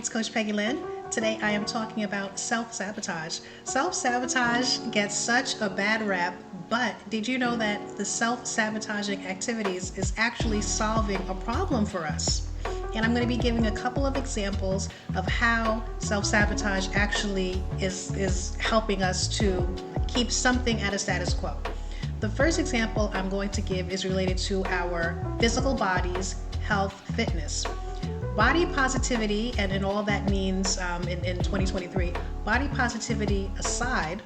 it's Coach Peggylynn. Today I am talking about self-sabotage. Self-sabotage gets such a bad rap, but did you know that the self-sabotaging activities is actually solving a problem for us? And I'm going to be giving a couple of examples of how self-sabotage actually is helping us to keep something at a status quo. The first example I'm going to give is related to our physical bodies, health, fitness. Body positivity, and in all that means in 2023, body positivity aside,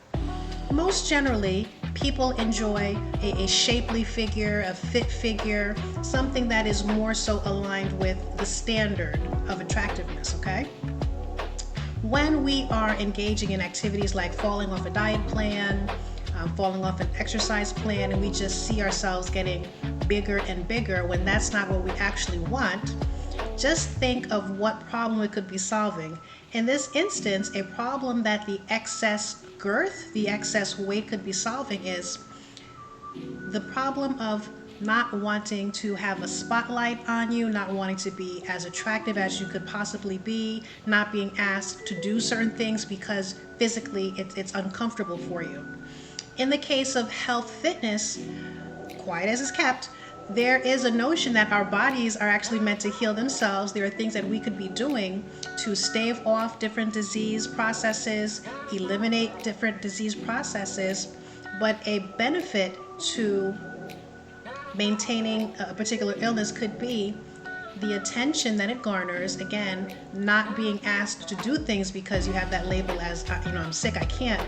most generally, people enjoy a shapely figure, a fit figure, something that is more so aligned with the standard of attractiveness, okay? When we are engaging in activities like falling off a diet plan, falling off an exercise plan, and we just see ourselves getting bigger and bigger when that's not what we actually want, just think of what problem it could be solving. In this instance, a problem that the excess girth, the excess weight could be solving is the problem of not wanting to have a spotlight on you, not wanting to be as attractive as you could possibly be, not being asked to do certain things because physically it's uncomfortable for you. In the case of health fitness, quiet as is kept, there is a notion that our bodies are actually meant to heal themselves. There are things that we could be doing to stave off different disease processes, eliminate different disease processes, but a benefit to maintaining a particular illness could be the attention that it garners. Again, not being asked to do things because you have that label as, I'm sick, I can't.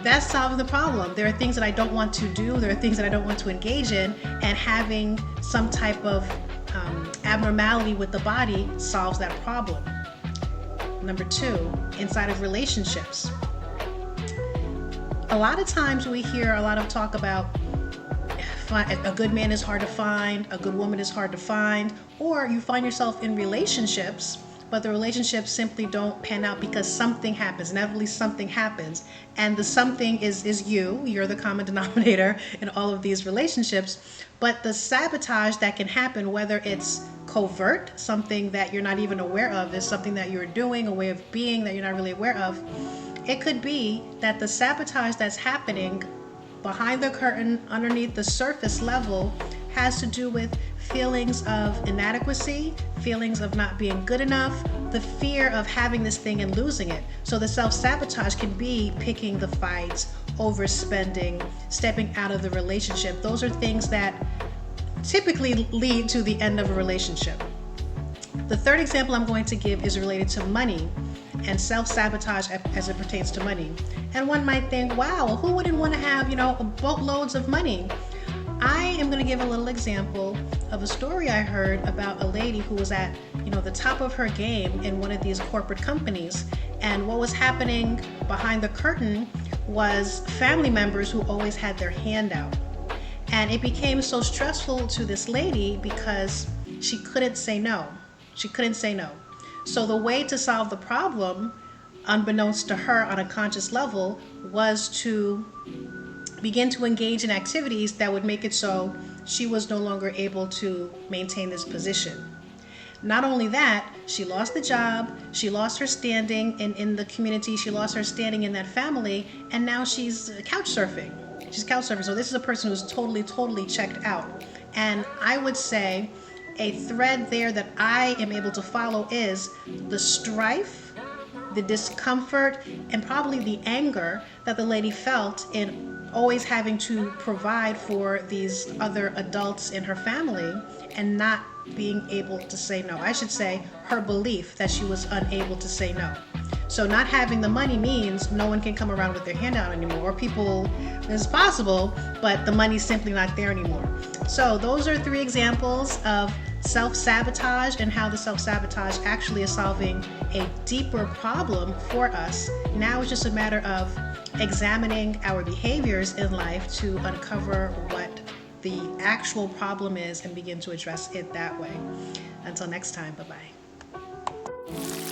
That's solving the problem. There are things that I don't want to do, there are things that I don't want to engage in, and having some type of abnormality with the body solves that problem. Number two, inside of relationships. A lot of times we hear a lot of talk about a good man is hard to find, a good woman is hard to find, or you find yourself in relationships but the relationships simply don't pan out because something happens. Inevitably something happens, and the something is you're the common denominator in all of these relationships. But the sabotage that can happen, whether it's covert, something that you're not even aware of, is something that you're doing, a way of being that you're not really aware of, it could be that the sabotage that's happening behind the curtain, underneath the surface level, has to do with feelings of inadequacy, feelings of not being good enough, the fear of having this thing and losing it. So the self-sabotage can be picking the fights, overspending, stepping out of the relationship. Those are things that typically lead to the end of a relationship. The third example I'm going to give is related to money and self-sabotage as it pertains to money. And one might think, wow, who wouldn't want to have, boatloads of money? I am going to give a little example of a story I heard about a lady who was at, the top of her game in one of these corporate companies. And what was happening behind the curtain was family members who always had their hand out. And it became so stressful to this lady because she couldn't say no. She couldn't say no. So the way to solve the problem, unbeknownst to her on a conscious level, was to begin to engage in activities that would make it so she was no longer able to maintain this position. Not only that, she lost the job, she lost her standing in the community, she lost her standing in that family, and now she's couch surfing. So this is a person who's totally checked out. And I would say a thread there that I am able to follow is the strife, the discomfort, and probably the anger that the lady felt in always having to provide for these other adults in her family and not being able to say no. I should say her belief that she was unable to say no. So not having the money means no one can come around with their hand out anymore, or people, it's possible, but the money's simply not there anymore. So those are three examples of self-sabotage and how the self-sabotage actually is solving a deeper problem for us. Now it's just a matter of examining our behaviors in life to uncover what the actual problem is and begin to address it that way. Until next time, bye-bye.